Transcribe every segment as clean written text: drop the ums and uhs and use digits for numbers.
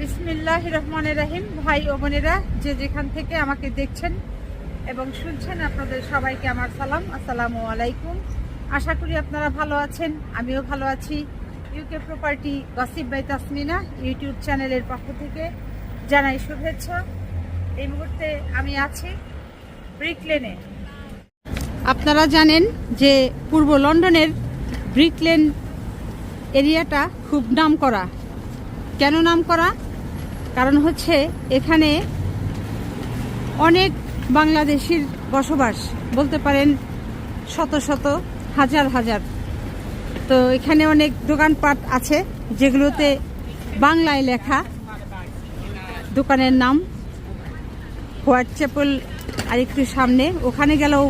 বিসমিল্লাহির রহমানির রহিম। ভাই ও বোনেরা, যে যেখান থেকে আমাকে দেখছেন এবং শুনছেন, আপনাদের সবাইকে আমার সালাম, আসসালামু আলাইকুম। আশা করি আপনারা ভালো আছেন, আমিও ভালো আছি। UK property gossip by Tasmina YouTube চ্যানেলের পক্ষ থেকে জানাই শুভেচ্ছা। এই মুহূর্তে আমি আছি ব্রিক লেনে। আপনারা জানেন যে পূর্ব লন্ডনের ব্রিক লেন এরিয়াটা খুব নামকরা। কেন নামকরা? কারণ হচ্ছে এখানে অনেক বাংলাদেশির বসবাস, বলতে পারেন শত শত হাজার হাজার। তো এখানে অনেক দোকানপাট আছে যেগুলোতে বাংলায় লেখা। দোকানের নাম হোয়াইট চ্যাপেল, আর একটু সামনে ওখানে গেলেও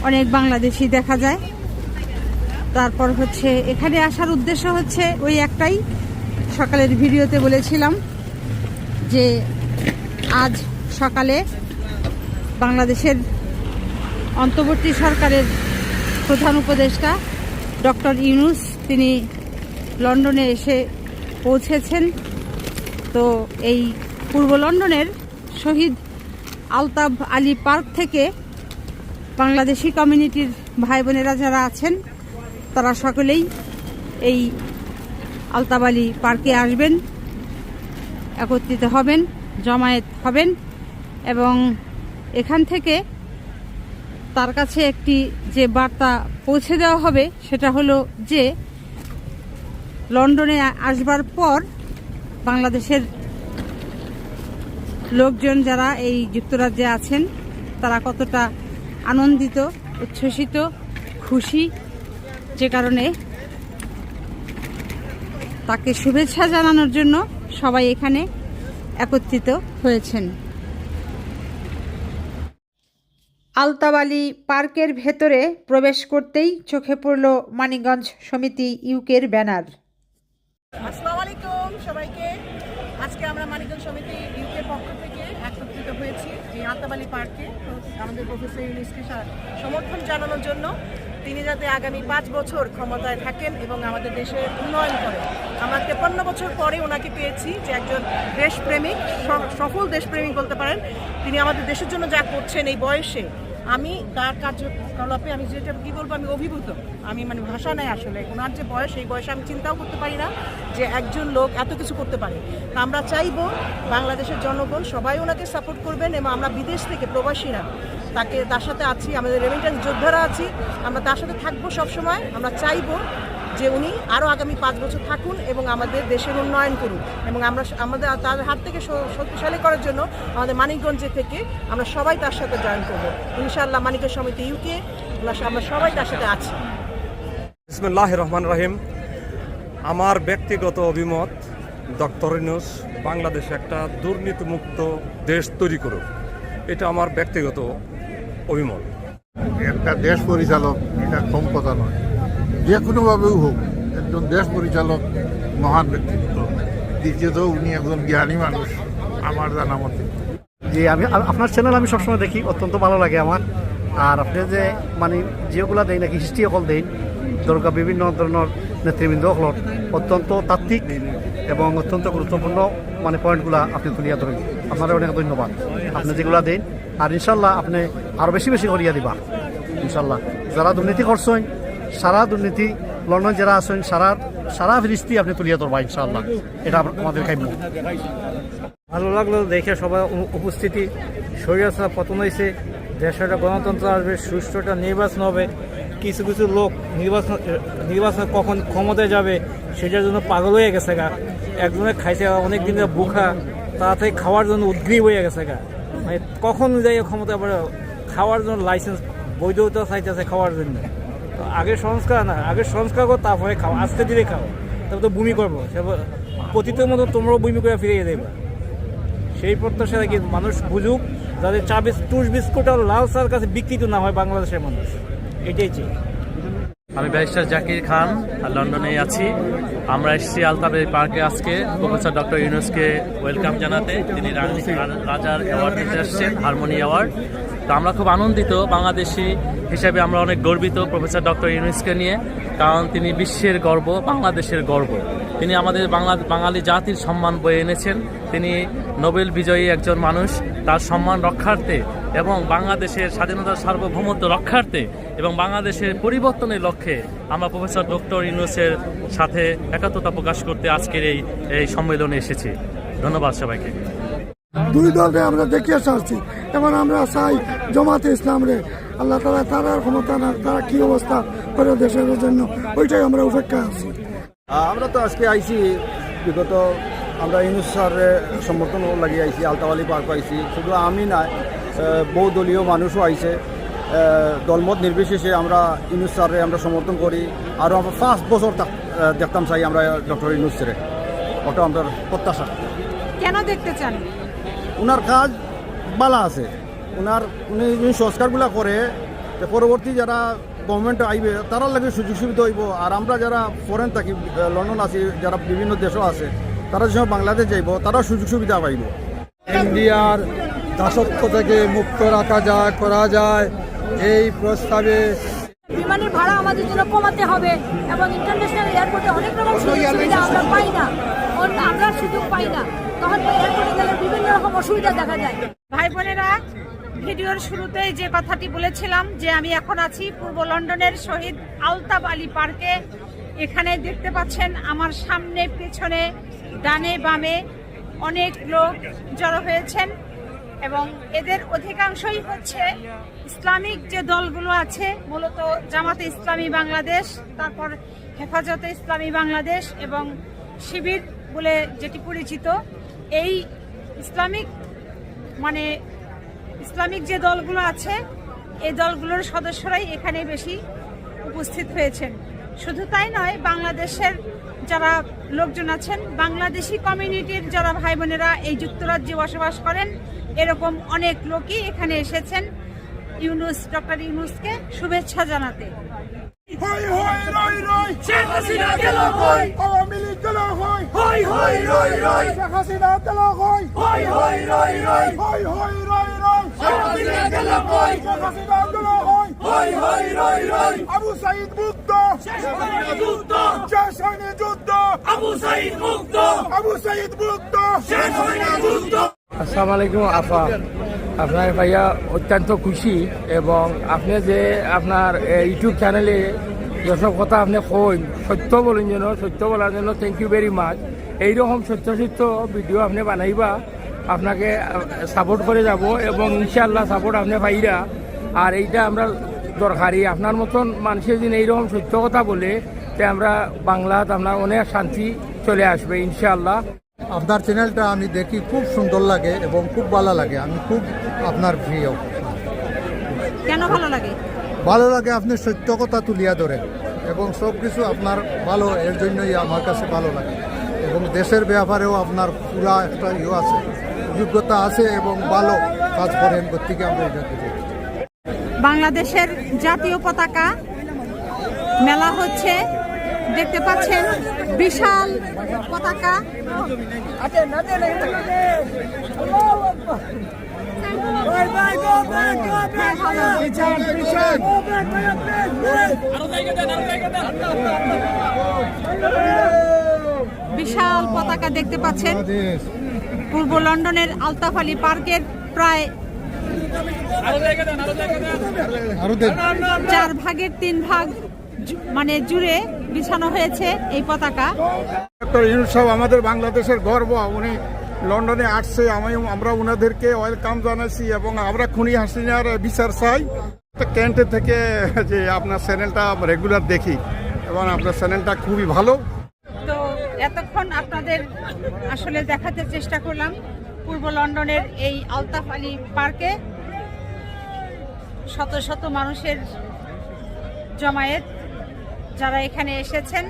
অনেক বাংলাদেশি দেখা যায়। তারপর হচ্ছে এখানে আসার উদ্দেশ্য হচ্ছে ওই একটাই, সকালের ভিডিওতে বলেছিলাম যে আজ সকালে বাংলাদেশের অন্তর্বর্তী সরকারের প্রধান উপদেষ্টা ডক্টর ইউনূস তিনি লন্ডনে এসে পৌঁছেছেন। তো এই পূর্ব লন্ডনের শহীদ আলতাফ আলী পার্ক থেকে বাংলাদেশি কমিউনিটির ভাই বোনেরা যারা আছেন তারা সকলেই এই আলতাফ আলী পার্কে আসবেন, একত্রিত হবেন, জমায়েত হবেন এবং এখান থেকে তার কাছে একটি যে বার্তা পৌঁছে দেওয়া হবে সেটা হলো যে লন্ডনে আসবার পর বাংলাদেশের লোকজন যারা এই যুক্তরাজ্যে আছেন তারা কতটা আনন্দিত, উচ্ছ্বসিত, খুশি, যে কারণে তাকে শুভেচ্ছা জানানোর জন্য সবাই এখানে একত্রিত হয়েছেন। আলতাফ আলী পার্কের ভেতরে প্রবেশ করতেই চোখে পড়ল মানিকগঞ্জ সমিতি ইউকের ব্যানার। আসসালামু আলাইকুম সবাইকে। আজকে আমরা মানিকগঞ্জ সমিতি ইউকের পক্ষ থেকে একত্রিত হয়েছি এই আলতাফ আলী পার্কে আমাদের প্রফেসর ইউনূসকে সমর্থন জানানোর জন্য। তিনি যাতে আগামী 5 বছর ক্ষমতায় থাকেন এবং আমাদের দেশের উন্নয়ন করেন। আমরা 53 বছর পরে ওনাকে পেয়েছি, যে একজন দেশপ্রেমিক, সফল দেশপ্রেমিক বলতে পারেন। তিনি আমাদের দেশের জন্য যা করছেন এই বয়সে, আমি তার কার্যকলাপে আমি যেটা কি বলবো, আমি অভিভূত। আমি ভাষা নাই আসলে। ওনার যে বয়স, এই বয়সে আমি চিন্তাও করতে পারি না যে একজন লোক এত কিছু করতে পারে। তা আমরা চাইবো বাংলাদেশের জনগণ সবাই ওনাকে সাপোর্ট করবেন এবং আমরা বিদেশ থেকে প্রবাসীরা তার সাথে আছি, আমাদের রেমিটেন্স যোদ্ধারা আছি, আমরা তার সাথে থাকবো সবসময়। আমরা চাইবো যে উনি আরও আগামী 5 বছর থাকুন এবং আমাদের দেশের উন্নয়ন করুন এবং আমাদের তার হাত থেকে শক্তিশালী করার জন্য আমাদের মানিকগঞ্জে থেকে আমরা সবাই তার সাথে জয়েন করবো ইনশাআল্লাহ। মানিকগঞ্জ সমিতি ইউকে আমরা সবাই তার সাথে আছি। বিসমিল্লাহির রহমানির রহিম। আমার ব্যক্তিগত অভিমত, ডক্টর ইউনূস বাংলাদেশে একটা দুর্নীতিমুক্ত দেশ তৈরি করুক, এটা আমার ব্যক্তিগত অভিমত। একটা দেশ পরিচালক এটা কম কথা নয়, যে কোনোভাবেও হোক একজন দেশ পরিচালক মহান ব্যক্তিত্ব। দ্বিতীয়ত উনি একজন জ্ঞানী মানুষ আমার জানা মতে। জি, আমি আপনার চ্যানেল আমি সবসময় দেখি, অত্যন্ত ভালো লাগে আমার। আর আপনি যে যেগুলো দেয় নাকি হিস্ট্রি অকল দেন দরকার বিভিন্ন ধরনের নেতৃবৃন্দ হল অত্যন্ত তাত্ত্বিক এবং অত্যন্ত গুরুত্বপূর্ণ পয়েন্টগুলো আপনি তুলিয়া ধরেন। আপনার অনেক ধন্যবাদ আপনি যেগুলো দেন। আর ইনশাল্লাহ আপনি আরও বেশি বেশি করিয়া দিবা ইনশাল্লাহ। যারা দুর্নীতি করছেন, সারা দুর্নীতি লন্ডন যারা আছেন, সারা ফিরিস্তি আপনি তুলিয়া ধরবা ইনশাল্লাহ। এটা আমাদের কাম্য। ভালো লাগলো দেখে সবাই উপস্থিতি। স্বৈরাচার পতন হয়েছে, দেশে একটা গণতন্ত্র আসবে, সুষ্ঠু একটা নির্বাচন হবে। কিছু কিছু লোক নির্বাচন কখন ক্ষমতায় যাবে সেটার জন্য পাগল হয়ে গেছে গা। একজনে খাইছে অনেক দিনের বুখা, তাড়াতাড়ি খাওয়ার জন্য উদ্গ্রীব হয়ে গেছে গা। কখন যাই ক্ষমতা পড়ে খাওয়ার জন্য লাইসেন্স বৈধতা চাইতেছে খাওয়ার জন্য। তো আগের সংস্কার না, আগের সংস্কার করো তারপরে খাও, আস্তে ধীরে খাও, তারপর তো বমি করবো। পতিতের মতো তোমরাও বমি করে ফিরিয়ে দেবে। সেই প্রত্যাশা কি মানুষ বুঝুক, যাদের চা বিস্কুট, টুস বিস্কুট আর লাল চার কাছে বিকৃত না হয় বাংলাদেশের মানুষ, এটাই চাই। আমি ব্যারিস্টার জাকির খান লন্ডনে আছি। আমরা এসেছি আলতাবালি পার্কে আজকে প্রফেসর ডক্টর ইউনূসকে ওয়েলকাম জানাতে। তিনি রাজার অ্যাওয়ার্ড দিতে আসছেন, হারমোনি অ্যাওয়ার্ড। তো আমরা খুব আনন্দিত, বাংলাদেশি হিসেবে আমরা অনেক গর্বিত প্রফেসর ডক্টর ইউনূসকে নিয়ে, কারণ তিনি বিশ্বের গর্ব, বাংলাদেশের গর্ব। তিনি আমাদের বাঙালি জাতির সম্মান বয়ে এনেছেন। তিনি নোবেল বিজয়ী একজন মানুষ। তার সম্মান রক্ষার্থে এবং বাংলাদেশের স্বাধীনতার সার্বভৌমত্ব রক্ষার্থে এবং বাংলাদেশের পরিবর্তনের লক্ষ্যে আমরা প্রফেসর ডক্টর ইউনূসের সাথে একাত্মতা প্রকাশ করতে আজকের এই সম্মেলনে এসেছি। ধন্যবাদ সবাইকে। দুই দলকে আমরা দেখিয়ে আসছি এবং আমরা চাই জামাতে ইসলামরে আল্লাহ তাআলা তার ক্ষমতা না তারা কি অবস্থা করে দেশের জন্য, ওইটাই আমরা উপেক্ষা আছি। আমরা তো আজকে আইছি বিগত আমরা ইউনূস স্যারের সমর্থন লাগিয়ে আইছি, আলতাবালি পার্ক আইছি। শুধু আমি নাই, বহু দলীয় মানুষও আইছে। দলমত নির্বিশেষে আমরা ইউনূস স্যারে আমরা সমর্থন করি। আর আমরা 5 বছর দেখতাম চাই আমরা ডক্টর ইউনূস স্যারে, ওটা আমরা প্রত্যাশা। কেন দেখতে চান? ওনার কাজ ভালো আছে, উনি সংস্কারগুলো করে পরবর্তী যারা গভর্নমেন্ট আইবে তারা লাগে সুযোগ সুবিধা হইব। আর আমরা যারা ফরেন থাকি, লন্ডন আছি, যারা বিভিন্ন দেশও আছে, তারা যখন বাংলাদেশ যাইব তারা সুযোগ সুবিধা পাইব। ইন্ডিয়ার দাসত্ব থেকে মুক্ত করা যায় এই প্রস্তাবে বিমানের ভাড়া আমাদের জন্য কমাতে হবে এবং ইন্টারন্যাশনাল এয়ারপোর্টে অনেক রকম সুবিধা আমরা পাই না, আমরা সুযোগ পাই না, তখন এয়ারপোর্টে গেলে বিভিন্ন রকম অসুবিধা দেখা যায়। ভাই বোনেরা, ভিডিওর শুরুতেই যে কথাটি বলেছিলাম যে আমি এখন আছি পূর্ব লন্ডনের শহীদ আলতাবালি পার্কে। এখানে দেখতে পাচ্ছেন আমার সামনে পেছনে ডানে বামে অনেক লোক জড়ো হয়েছেন এবং এদের অধিকাংশই হচ্ছে ইসলামিক যে দলগুলো আছে, মূলত জামাতে ইসলামী বাংলাদেশ, তারপর হেফাজতে ইসলামী বাংলাদেশ এবং শিবির বলে যেটি পরিচিত। এই ইসলামিক যে দলগুলো আছে, এই দলগুলোর সদস্যরাই এখানে বেশি উপস্থিত হয়েছেন। শুধু তাই নয়, বাংলাদেশের যারা লোকজন আছেন, বাংলাদেশি কমিউনিটির যারা ভাই বোনেরা এই যুক্তরাজ্যে বসবাস করেন, এরকম অনেক লোকই এখানে এসেছেন ডক্টর ইউনূসকে শুভেচ্ছা জানাতে। আবু সাঈদ মুক্ত, আসসালামু আলাইকুম আপা। আপনার ভাইয়া অত্যন্ত খুশি এবং আপনি যে আপনার ইউটিউব চ্যানেলে যেসব কথা আপনি কইন সত্য বলেন যেন, সত্য বলার জন্য থ্যাংক ইউ ভেরি মাচ। এইরকম সত্য সত্য ভিডিও আপনি বানাইবা, আপনাকে সাপোর্ট করে যাব এবং ইনশাআল্লাহ সাপোর্ট আপনি পাইরা। আর এইটা আমরা দরকারি, আপনার মতন মানুষের দিন এইরকম সত্য কথা বলে তে আমরা বাংলাত আপনার অনেক শান্তি চলে আসবে ইনশাআল্লাহ। আপনার চ্যানেলটা আমি দেখি, খুব সুন্দর লাগে এবং খুব ভালো লাগে। আমি খুব আপনার প্রিয়। কেন ভালো লাগে? ভালো লাগে আপনি সত্য কথা তুলিয়া ধরেন এবং সব কিছু আপনার ভালো, এর জন্যই আমার কাছে ভালো লাগে। এবং দেশের ব্যাপারেও আপনার পুরা একটা আছে, যোগ্যতা আছে এবং ভালো কাজ করেন, প্রত্যেকে আমরা এটা করি। বাংলাদেশের জাতীয় পতাকা মেলা হচ্ছে, দেখতে পাচ্ছেন বিশাল পতাকা। বিশাল পতাকা দেখতে পাচ্ছেন পূর্ব লন্ডনের আলতাবালি পার্কের প্রায় 4 ভাগের 3 ভাগ জুড়ে বিছানো হয়েছে এই পতাকা। ডক্টর ইউনূস সাহেব আমাদের বাংলাদেশের গর্ব। উনি লন্ডনে আসছে, আমরা ওনাদেরকে ওয়েলকাম জানাচ্ছি এবং আমরা খুনি হাসিনার বিচার চাই। ক্যান্টে থেকে যে আপনার চ্যানেলটা রেগুলার দেখি এবং আপনার চ্যানেলটা খুবই ভালো। তো এতক্ষণ আপনাদের আসলে দেখাতে চেষ্টা করলাম পূর্ব লন্ডনের এই আলতাবালি পার্কে শত শত মানুষের জমায়েত, যারা এখানে এসেছেন।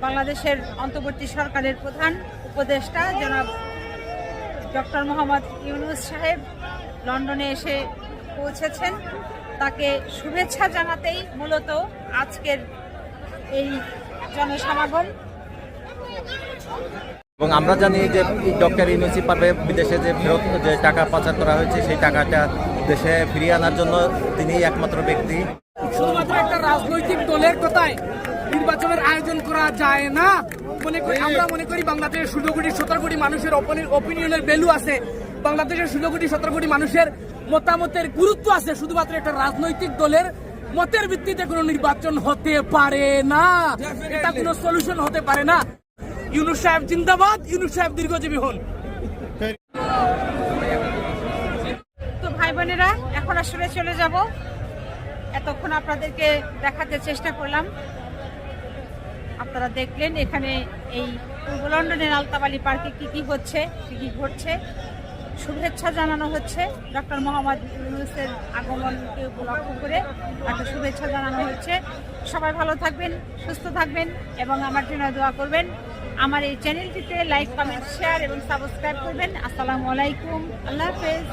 বাংলাদেশের অন্তর্বর্তী সরকারের প্রধান উপদেষ্টা জনাব ডক্টর মোহাম্মদ ইউনূস সাহেব লন্ডনে এসে পৌঁছেছেন তাকে শুভেচ্ছা জানাতেই মূলত আজকের এই জনসমাগম। এবং আমরা জানি যে ডক্টর ইউনূস পাবে বিদেশে যে ফেরত যে টাকা পাচার করা হয়েছে সেই টাকাটা দেশে ফিরিয়ে আনার জন্য তিনি একমাত্র ব্যক্তি। শুধুমাত্র একটা রাজনৈতিক দলের কথায় নির্বাচনের আয়োজন করা যায় না। আমরা মনে করি বাংলাদেশের 16 কোটি 17 কোটি মানুষের অপিনিয়নের ভ্যালু আছে, বাংলাদেশের 16 কোটি 17 কোটি মানুষের মতামতের গুরুত্ব আছে। শুধুমাত্র একটা রাজনৈতিক দলের মতের ভিত্তিতে কোনো নির্বাচন হতে পারে না, এটা কোনো সলিউশন হতে পারে না। ইউনূস সাহেব জিন্দাবাদ, ইউনূস সাহেব দীর্ঘজীবী হন। তো ভাই বোনেরা, এখন আসলে চলে যাব। এতক্ষণ আপনাদেরকে দেখাতে চেষ্টা করলাম, আপনারা দেখলেন এখানে এই পূর্ব লন্ডনের আলতাবালি পার্কে কি কি হচ্ছে, কি কি ঘটছে। শুভেচ্ছা জানানো হচ্ছে ডক্টর মোহাম্মদ ইউনূসের আগমনকে উপলক্ষ করে একটা শুভেচ্ছা জানানো হচ্ছে। সবাই ভালো থাকবেন, সুস্থ থাকবেন এবং আমার জন্য দোয়া করবেন। আমার এই চ্যানেলটিতে লাইক, কমেন্ট, শেয়ার এবং সাবস্ক্রাইব করবেন। আসসালামু আলাইকুম, আল্লাহ হাফেজ।